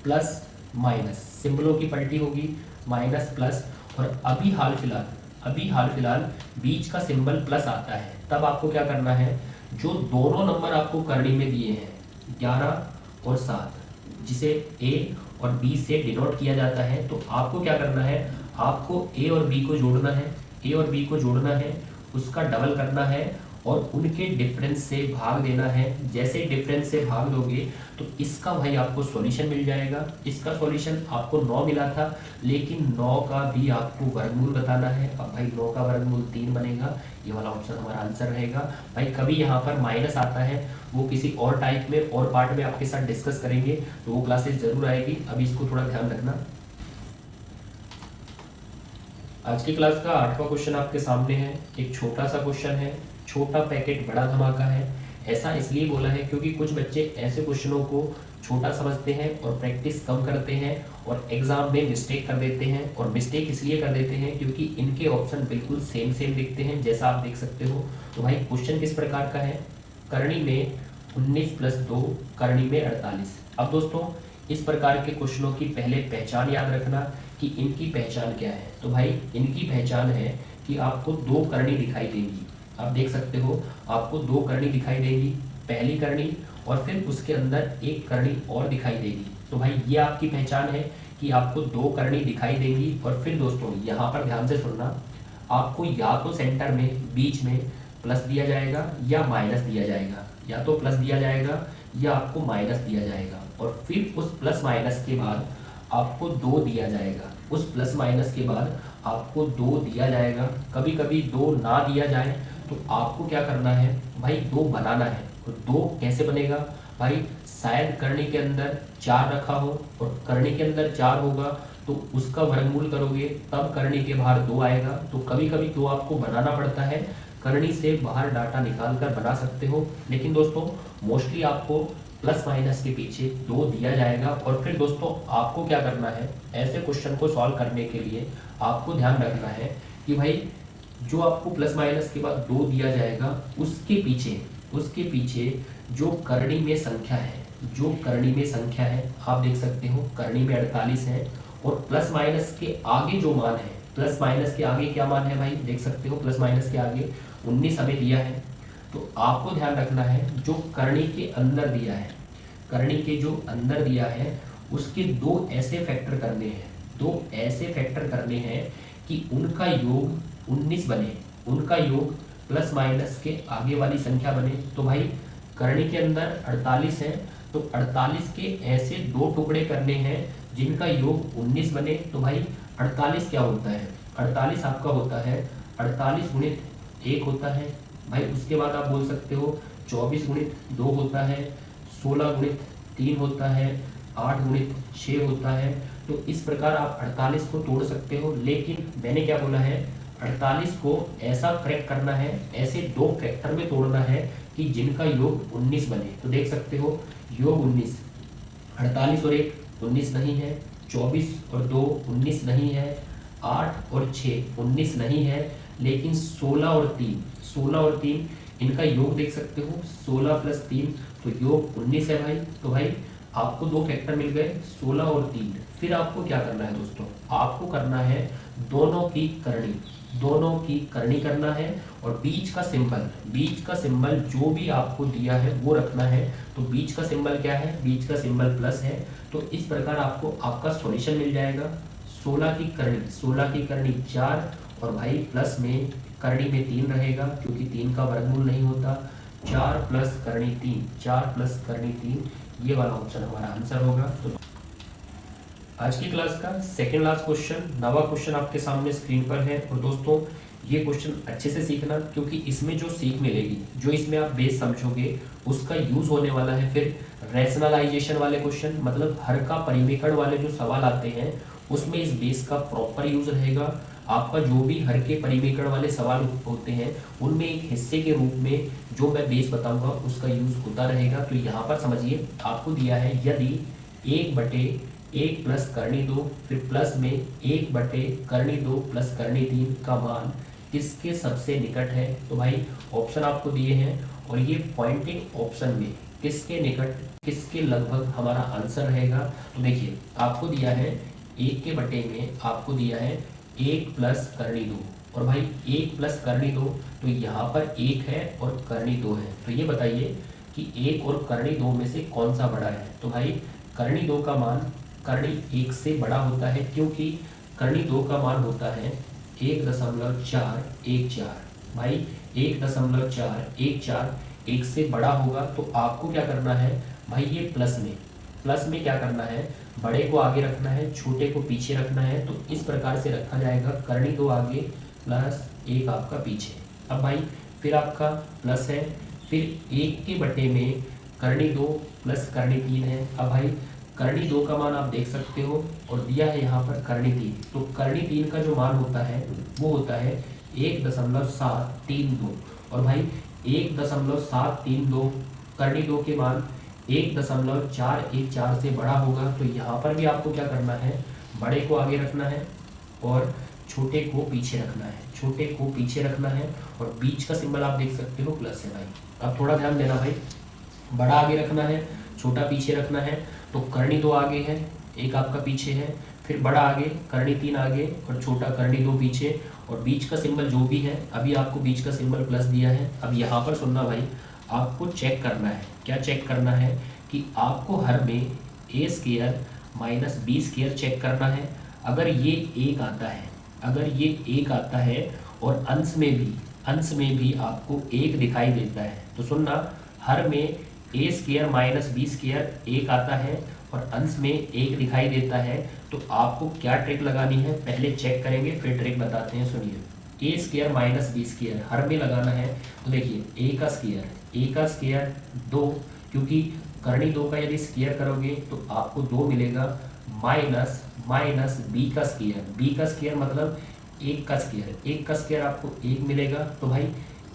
Speaker 1: प्लस माइनस, सिंबलों की पलटी होगी, माइनस प्लस, और अभी हाल फिलहाल बीच का सिंबल प्लस आता है, तब आपको क्या करना है, जो दोनों नंबर आपको करनी में दिए हैं 11 और 7, जिसे ए और बी से डिनोट किया जाता है, तो आपको क्या करना है, आपको ए और बी को जोड़ना है, ए और बी को जोड़ना है, उसका डबल करना है और उनके डिफरेंस से भाग देना है। जैसे डिफरेंस से भाग दोगे तो इसका भाई आपको सॉल्यूशन मिल जाएगा। इसका सॉल्यूशन आपको 9 मिला था, लेकिन 9 का भी आपको वर्गमूल बताना है। अब भाई 9 का वर्गमूल 3 बनेगा, ये वाला ऑप्शन हमारा आंसर रहेगा। भाई कभी यहाँ पर माइनस आता है, वो किसी और टाइप में और पार्ट में आपके साथ डिस्कस करेंगे, तो वो क्लासेस जरूर आएगी। अभी इसको थोड़ा ध्यान रखना। आज की क्लास का 8वां क्वेश्चन आपके सामने है। एक छोटा सा क्वेश्चन है, छोटा पैकेट बड़ा धमाका है। ऐसा इसलिए बोला है क्योंकि कुछ बच्चे ऐसे क्वेश्चनों को छोटा समझते हैं और प्रैक्टिस कम करते हैं और एग्जाम में मिस्टेक कर देते हैं। और मिस्टेक इसलिए कर देते हैं क्योंकि इनके ऑप्शन बिल्कुल सेम सेम दिखते हैं, जैसा आप देख सकते हो। तो भाई क्वेश्चन किस प्रकार का है, करनी में 19 + 2, करनी में 48। अब दोस्तों इस प्रकार के क्वेश्चनों की पहले पहचान याद रखना कि इनकी पहचान क्या है। तो भाई इनकी पहचान है कि आपको 2 करनी दिखाई देंगी। आप देख सकते हो आपको 2 करनी दिखाई देगी, पहली करनी और फिर उसके अंदर एक करनी और दिखाई देगी। तो भाई ये आपकी पहचान है कि आपको 2 करनी दिखाई देंगी। और फिर दोस्तों यहाँ पर ध्यान से सुनना, आपको या तो सेंटर में बीच में प्लस दिया जाएगा या माइनस दिया जाएगा, या तो प्लस दिया जाएगा या आपको माइनस दिया जाएगा। और फिर उस प्लस माइनस के बाद आपको 2 दिया जाएगा, उस प्लस माइनस के बाद आपको 2 दिया जाएगा। कभी कभी 2 ना दिया जाए तो आपको क्या करना है भाई, 2 बनाना है। तो 2 कैसे बनेगा भाई, शायद करनी के अंदर 4 रखा हो और करनी के अंदर 4 होगा तो उसका वर्गमूल करोगे तब करनी के बाहर 2 आएगा। तो कभी कभी 2 आपको बनाना पड़ता है, करनी से बाहर डाटा निकाल कर बना सकते हो। लेकिन दोस्तों मोस्टली आपको प्लस माइनस के पीछे 2 दिया जाएगा। और फिर दोस्तों आपको क्या करना है, ऐसे क्वेश्चन को सॉल्व करने के लिए आपको ध्यान रखना है कि भाई जो आपको प्लस माइनस के बाद 2 दिया जाएगा उसके पीछे जो करनी में संख्या है, जो करनी में संख्या है, आप देख सकते हो करनी में 48 है और प्लस माइनस के आगे जो मान है, प्लस माइनस के आगे क्या मान है भाई, देख सकते हो प्लस माइनस के आगे 19 हमें दिया है। तो आपको ध्यान रखना है जो करनी के अंदर दिया है, करनी के जो अंदर दिया है उसके 2 ऐसे फैक्टर करने हैं, 2 ऐसे फैक्टर करने हैं कि उनका योग 19 बने, उनका योग प्लस माइनस के आगे वाली संख्या बने। तो भाई करनी के अंदर 48 है तो 48 के ऐसे 2 टुकड़े करने हैं जिनका योग 19 बने। तो भाई 48 क्या होता है, 48 आपका होता है 48 × 1 होता है भाई। उसके बाद आप बोल सकते हो 24 × 2 होता है, 16 × 3 होता है, 8 × 6 होता है। तो इस प्रकार आप 48 को तोड़ सकते हो। लेकिन मैंने क्या बोला है, 48 को ऐसा क्रैक करना है, ऐसे 2 फैक्टर में तोड़ना है कि जिनका योग 19 बने। तो देख सकते हो योग 19, 48 और 1 19 नहीं है, 24 और 2 19 नहीं है, 8 और 6 19 नहीं है, लेकिन 16 और 3 इनका योग देख सकते हो, 16 + 3 तो योग 19 है भाई। तो भाई आपको 2 फैक्टर मिल गए, 16 और 3। फिर आपको क्या करना है दोस्तों, आपको करना है दोनों की करनी करना है और बीच का सिंबल जो भी आपको दिया है वो रखना है। तो बीच का सिंबल क्या है, बीच का सिंबल प्लस है। तो इस प्रकार आपको आपका सॉल्यूशन मिल जाएगा। 16 की करनी 4 और भाई प्लस में करनी में 3 रहेगा क्योंकि 3 का वर्गमूल नहीं होता। 4 + करनी 3, 4 + करनी 3, ये वाला ऑप्शन हमारा आंसर होगा। तो आज की क्लास का सेकेंड लास्ट क्वेश्चन, 9वां क्वेश्चन आपके सामने स्क्रीन पर है। और दोस्तों ये क्वेश्चन अच्छे से सीखना क्योंकि इसमें जो सीख मिलेगी, जो इसमें आप बेस समझोगे उसका यूज होने वाला है फिर रैशनलाइजेशन वाले क्वेश्चन, मतलब हर का परिमेकरण वाले जो सवाल आते हैं उसमें इस बेस का प्रॉपर यूज रहेगा। आपका जो भी हर के परिमेकरण वाले सवाल होते हैं उनमें एक हिस्से के रूप में जो मैं बेस बताऊंगा उसका यूज होता रहेगा। तो यहाँ पर समझिए आपको दिया है यदि 1/1 + करनी 2 फिर प्लस में 1/करनी 2 + करनी 3 का मान किसके सबसे निकट है। तो भाई ऑप्शन आपको दिए हैं और ये पॉइंटिंग ऑप्शन में किसके निकट, किसके लगभग हमारा आंसर रहेगा। तो देखिए आपको दिया है 1 के बटे में आपको दिया है 1 प्लस करनी 2। और भाई 1 प्लस करनी 2, तो यहाँ पर 1 है और करनी 2 है। तो ये बताइए कि 1 और करनी 2 में से कौन सा बड़ा है। तो भाई करनी 2 का मान करनी 1 से बड़ा होता है, क्योंकि करनी 2 का मान होता है 1.414। भाई 1.414 1 से बड़ा होगा, तो आपको क्या करना है भाई, ये प्लस में क्या करना है, बड़े को आगे रखना है, छोटे को पीछे रखना है। तो इस प्रकार से रखा जाएगा, करनी 2 आगे प्लस 1 आपका पीछे। अब भाई फिर आपका प्लस है, फिर 1 के बटे में करनी 2 प्लस करनी 3 है। अब भाई करनी 2 का मान आप देख सकते हो और दिया है यहाँ पर करनी 3। तो करनी 3 का जो मान होता है वो होता है 1.732। और भाई 1.732 करनी 2 के मान 1.414 से बड़ा होगा। तो यहाँ पर भी आपको क्या करना है, बड़े को आगे रखना है और छोटे को पीछे रखना है, छोटे को पीछे रखना है। और बीच का सिंबल आप देख सकते हो प्लस है। भाई अब थोड़ा ध्यान देना भाई, बड़ा आगे रखना है, छोटा पीछे रखना है। तो करनी 2 आगे है, 1 आपका पीछे है, फिर बड़ा आगे करनी 3 आगे और छोटा करनी 2 पीछे। और बीच का सिंबल जो भी है, अभी आपको बीच का सिंबल प्लस दिया है। अब यहाँ पर सुनना भाई, आपको चेक करना है, क्या चेक करना है कि आपको हर में a square minus b square check करना है। अगर ये 1 आता है, अगर ये 1 आता है और अंश में भी आपको 1 दिखाई देता है, तो सुनना, हर में a square minus b square 1 आता है और अंश में 1 दिखाई देता है, तो आपको क्या ट्रिक लगानी है, पहले चेक करेंगे फिर ट्रिक बताते हैं। सुनिए, a square minus b square हर में लगाना है। तो देखिए a का स्क्वायर 2, क्योंकि करनी 2 का यदि स्क्वायर करोगे तो आपको 2 मिलेगा, माइनस b का स्क्वायर मतलब 1 का स्क्वायर आपको 1 मिलेगा। तो भाई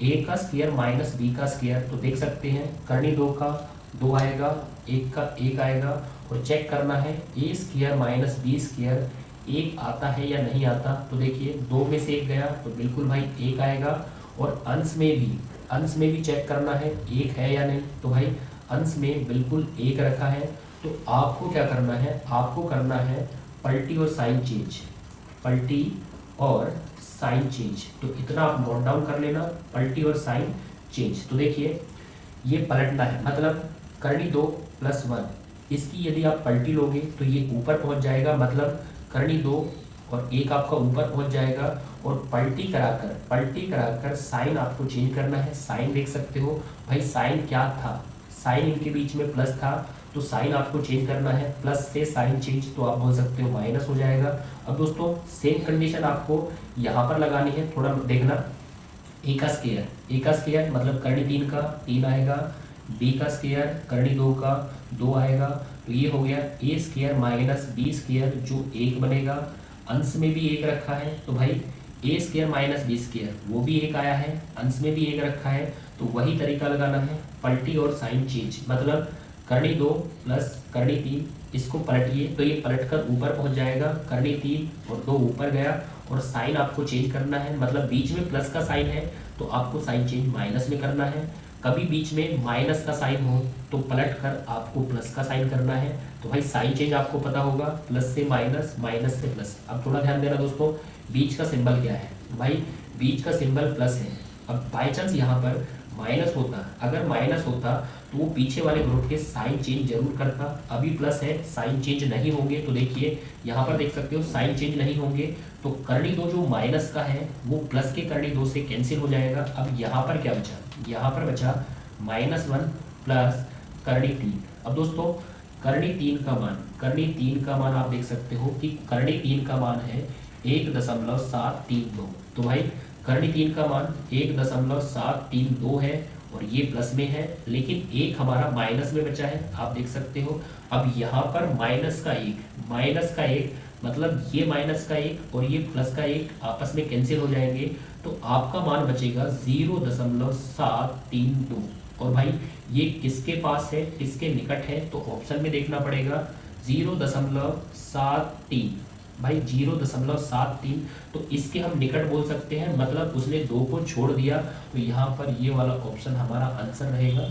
Speaker 1: a का स्क्वायर माइनस b का स्क्वायर, तो देख सकते हैं करनी 2 का 2 आएगा, 1 का 1 आएगा। और चेक करना है a square minus b square 1 आता है या नहीं आता। तो देखिए 2 में से 1 गया तो बिल्कुल भाई 1 आएगा। और अंश में भी चेक करना है 1 है या नहीं। तो भाई अंश में बिल्कुल 1 रखा है। तो आपको क्या करना है, आपको करना है पलटी और साइन चेंज। तो इतना आप नोट डाउन कर लेना, पलटी और साइन चेंज। तो देखिए ये पलटना है, मतलब करनी 2 प्लस 1, इसकी यदि आप पलटी लोगे तो ये ऊपर पहुंच जाएगा, मतलब करनी 2 और 1 आपका ऊपर पहुंच जाएगा। और पलटी कराकर साइन आपको चेंज करना है। साइन देख सकते हो भाई, साइन क्या था, साइन इनके बीच में प्लस था, तो साइन आपको चेंज करना है, प्लस से साइन चेंज, तो आप बोल सकते हो माइनस हो जाएगा। अब दोस्तों सेम कंडीशन आपको यहाँ पर लगानी है, थोड़ा देखना। a का स्क्वायर मतलब करनी 3 का 3 आएगा, b का स्क्वायर करनी 2 का 2 आएगा। तो ये हो गया a square minus b square जो 1 बनेगा। अंश में भी 1 रखा है, तो भाई a square minus b square वो भी 1 आया है, अंश में भी 1 रखा है। तो वही तरीका लगाना है, पलटी और साइन चेंज, मतलब करनी 2 प्लस करनी 3, इसको पलटिए तो ये पलटकर ऊपर पहुंच जाएगा, करनी 3 और 2 ऊपर गया। और साइन आपको चेंज करना है, मतलब बीच में प्लस का साइन है तो आपको साइन चेंज माइनस में करना है। कभी बीच में माइनस का साइन हो तो पलट कर आपको प्लस का साइन करना है। तो भाई साइन चेंज आपको पता होगा, प्लस से माइनस, माइनस से प्लस। अब थोड़ा ध्यान देना दोस्तों, बीच का सिंबल क्या है, भाई बीच का सिंबल प्लस है। अब बाई चांस यहाँ पर माइनस होता, अगर माइनस होता तो वो पीछे वाले ग्रुप के साइन चेंज जरूर करता। अभी प्लस है, साइन चेंज नहीं होंगे। तो देखिए यहाँ पर देख सकते हो साइन चेंज नहीं होंगे, तो करनी 2 जो माइनस का है वो प्लस के करनी 2 से कैंसिल हो जाएगा। अब यहाँ पर क्या बचा, यहाँ पर बचा -1 प्लस करनी 3। अब दोस्तों करनी 3 का मान आप देख सकते हो कि करनी 3 का मान है 1.732। तो भाई करनी 3 का मान 1.732 है और ये प्लस में है, लेकिन 1 हमारा माइनस में बचा है, आप देख सकते हो। अब यहाँ पर माइनस का एक मतलब ये माइनस का 1 और ये प्लस का 1 आपस में कैंसिल हो जाएंगे, तो आपका मान बचेगा 0.732। और भाई ये किसके पास है, किसके निकट है, तो ऑप्शन में देखना पड़ेगा 0.73। भाई 0.73, तो इसके हम निकट बोल सकते हैं, मतलब उसने 2 को छोड़ दिया। तो यहाँ पर ये वाला ऑप्शन हमारा आंसर रहेगा।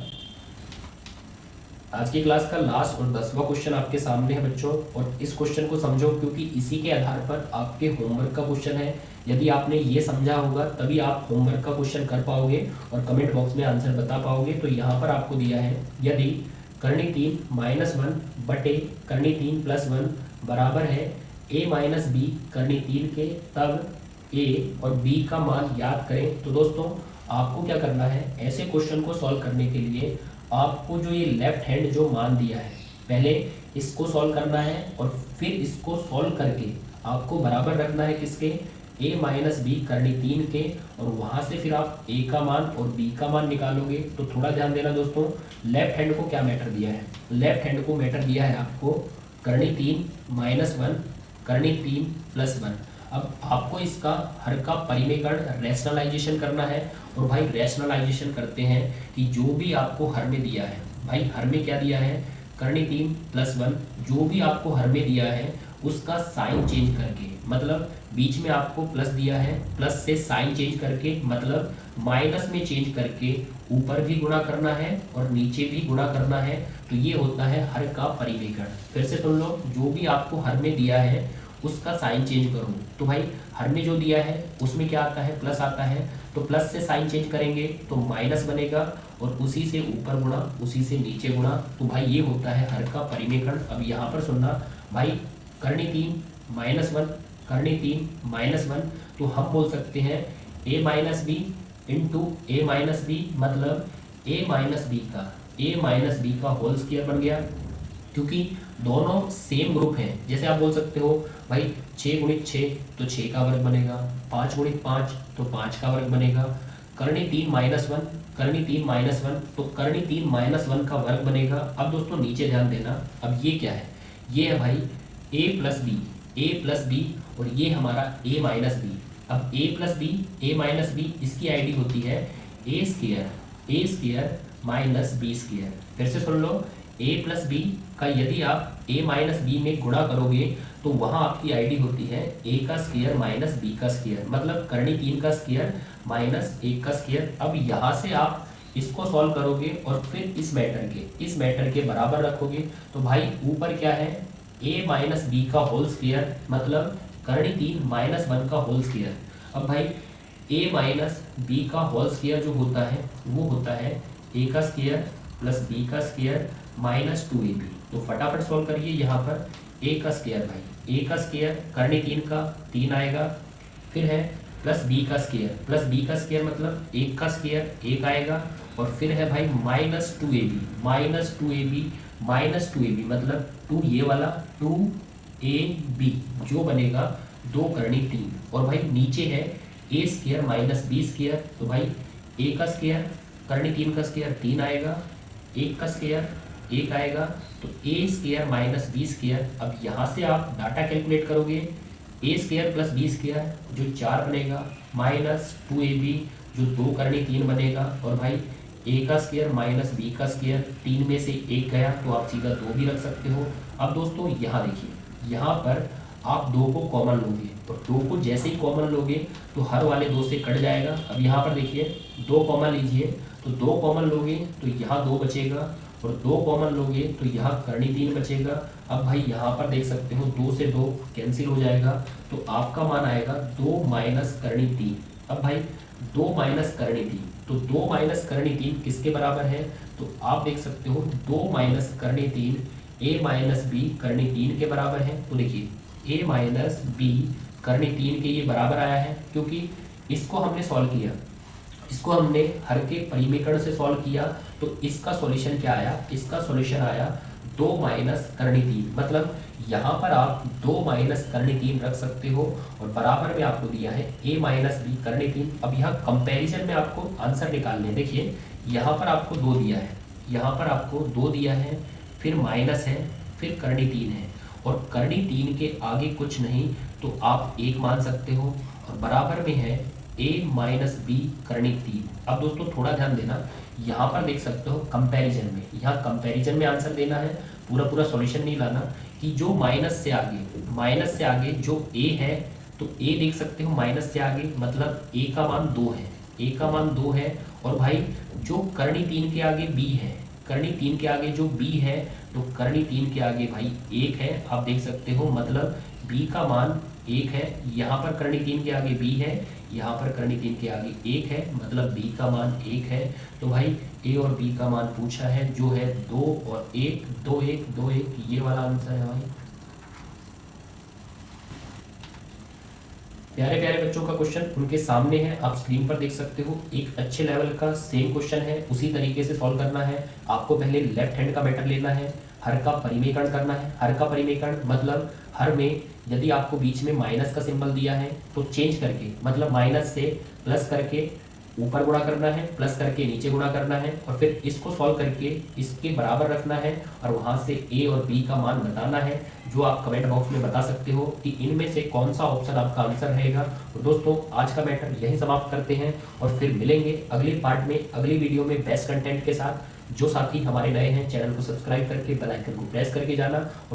Speaker 1: आज की क्लास का लास्ट और 10वां क्वेश्चन आपके सामने है बच्चों, और इस क्वेश्चन को समझो क्योंकि इसी के आधार पर आपके होमवर्क का क्वेश्चन है। यदि आपने ये समझा होगा तभी आप होमवर्क का क्वेश्चन कर पाओगे और कमेंट बॉक्स में आंसर बता पाओगे। तो यहाँ पर आपको दिया है, यदि करनी 3 -1 बटे करनी 3 + 1 बराबर है a - b करनी 3 के, तब a और b का मान याद करें। तो दोस्तों आपको क्या करना है, ऐसे क्वेश्चन को सॉल्व करने के लिए आपको जो ये लेफ्ट हैंड जो मान दिया है पहले इसको सॉल्व करना है, और फिर इसको सॉल्व करके आपको बराबर रखना है किसके, a - b करनी 3 के, और वहाँ से फिर आप a का मान और b का मान निकालोगे। तो थोड़ा ध्यान देना दोस्तों, लेफ्ट हैंड को क्या मैटर दिया है, लेफ्ट हैंड को मैटर दिया है आपको करनी 3 -1 करनी 3 + 1। अब आपको इसका हर का परिमेयकरण रैशनलाइजेशन करना है, और भाई रैशनलाइजेशन करते हैं कि जो भी आपको हर में दिया है, भाई हर में क्या दिया है, करनी 3 + 1, जो भी आपको हर में दिया है उसका साइन चेंज करके, मतलब बीच में आपको प्लस दिया है, प्लस से साइन चेंज करके मतलब माइनस में चेंज करके ऊपर भी गुणा करना है और नीचे भी गुणा करना है। तो ये होता है हर का परिमेयकरण। फिर से सुन लो, जो भी आपको हर में दिया है उसका साइन चेंज करो। तो भाई हर में जो दिया है उसमें क्या आता है, प्लस आता है, तो प्लस से साइन चेंज करेंगे तो माइनस बनेगा, और उसी से ऊपर गुणा उसी से नीचे गुणा। तो भाई ये होता है हर का परिमेयकरण। अब यहाँ पर सुनना भाई, करनी 3 -1 करनी 3 -1, तो हम बोल सकते हैं a - b into a - b, मतलब a - b का होल स्क्वायर बन गया, क्योंकि दोनों सेम ग्रुप हैं। जैसे आप बोल सकते हो भाई 6 × 6 तो 6 का वर्ग बनेगा, 5 × 5 तो 5 का वर्ग बनेगा, करनी 3 -1 करनी 3 -1 तो करनी 3 -1 का वर्ग बनेगा। अब दोस्तों नीचे ध्यान देना, अब ये क्या है, ये है भाई a + b, और ये हमारा a - b। अब a + b इसकी आईडी होती है a² - b²। फिर से सुन लो, a + b का यदि आप a - b में गुणा करोगे तो वहाँ आपकी आईडी होती है a² - b², मतलब करनी 3 का स्क्वायर माइनस 1 का स्क्वायर। अब यहाँ से आप इसको सॉल्व करोगे और फिर इस मैटर के बराबर रखोगे। तो भाई ऊपर क्या है, a - b का होल स्क्वायर, मतलब करनी 3 -1 का होल स्क्वायर। अब भाई a - b का होल स्क्वायर जो होता है वो होता है a² + b² - 2ab। तो फटाफट सॉल्व करिए, यहाँ पर a² भाई a² करनी 3 का 3 आएगा, फिर है प्लस b² मतलब 1 का स्क्वायर 1 आएगा, और फिर है भाई -2ab मतलब 2 ये वाला 2ab जो बनेगा 2 करनी 3, और भाई नीचे है a² - b²। तो भाई a² करनी 3 का स्क्वायर 3 आएगा, 1 का स्क्वायर 1 आएगा, तो a² - b²। अब यहाँ से आप डाटा कैलकुलेट करोगे, a² + b² जो 4 बनेगा, -2ab जो 2 करनी 3 बनेगा, और भाई a² - b² 3 में से 1 गया तो आप सीधा 2 भी रख सकते हो। अब दोस्तों यहाँ देखिए, यहाँ पर आप 2 को कॉमन लोगे, और 2 को जैसे ही कॉमन लोगे तो हर वाले 2 से कट जाएगा। अब यहाँ पर देखिए 2 कॉमन लीजिए, तो 2 कॉमन लोगे तो यहाँ 2 बचेगा, और 2 कॉमन लोगे तो यहाँ करनी 3 बचेगा। अब भाई यहाँ पर देख सकते हो 2 से 2 कैंसिल हो जाएगा, तो आपका मान आएगा 2 - करनी 3। अब भाई 2 - करनी 3, तो 2 - करनी 3 किसके बराबर है, तो आप देख सकते हो 2 - करनी 3 a - b करनी 3 के बराबर है। तो देखिए a - b करनी 3 के ये बराबर आया है, क्योंकि इसको हमने सॉल्व किया, इसको हमने हर के परिमेयकरण से सॉल्व किया, तो इसका सॉल्यूशन क्या आया, इसका सॉल्यूशन आया 2 - करनी 3, मतलब यहाँ पर आप 2 - करनी 3 रख सकते हो, और बराबर में आपको दिया है a - b करनी 3। अब यहाँ कंपैरिजन में आपको आंसर निकालने हैं। देखिए यहाँ पर आपको 2 दिया है, यहाँ पर आपको 2 दिया है, फिर माइनस है, फिर करनी 3 है, और करनी 3 के आगे कुछ नहीं, तो आप 1 मान सकते हो, और बराबर में है a - b करनी 3। अब दोस्तों थोड़ा ध्यान देना, यहाँ पर देख सकते हो कंपैरिजन में, यहाँ कंपैरिजन में आंसर देना है, पूरा सॉल्यूशन नहीं लाना, कि जो माइनस से आगे जो a है, तो a देख सकते हो माइनस से आगे, मतलब a का मान 2 है, a का मान 2 है, और भाई जो करनी 3 के आगे b है, करनी 3 के आगे जो b है, तो करनी 3 के आगे भाई 1 है, आप देख सकते हो, मतलब b का मान 1 है। यहाँ पर करनी 3 के आगे b है, यहाँ पर करनी 3 के आगे 1 है, मतलब b का मान 1 है। तो भाई a और b का मान पूछा है जो है 2 और 1, 2 1 2 1, ये वाला आंसर है भाई। प्यारे प्यारे बच्चों का क्वेश्चन उनके सामने है, आप स्क्रीन पर देख सकते हो। एक अच्छे लेवल का सेम क्वेश्चन है, उसी तरीके से सॉल्व करना है। आपको पहले लेफ्ट हैंड का मैटर लेना है, हर का परिमेयकरण करना है। हर का परिमेयकरण मतलब हर में यदि आपको बीच में माइनस का सिंबल दिया है तो चेंज करके, मतलब माइनस से प्लस करके ऊपर गुणा करना है, प्लस करके नीचे गुणा करना है, और फिर इसको सॉल्व करके इसके बराबर रखना है और वहाँ से a और b का मान बताना है, जो आप कमेंट बॉक्स में बता सकते हो कि इनमें से कौन सा ऑप्शन आपका आंसर रहेगा। तो दोस्तों आज का मैटर यही समाप्त करते हैं और फिर मिलेंगे अगले पार्ट में, अगली वीडियो में बेस्ट कंटेंट के साथ। जो साथी हमारे नए हैं चैनल को सब्सक्राइब करके बेल आइकन को प्रेस करके जाना।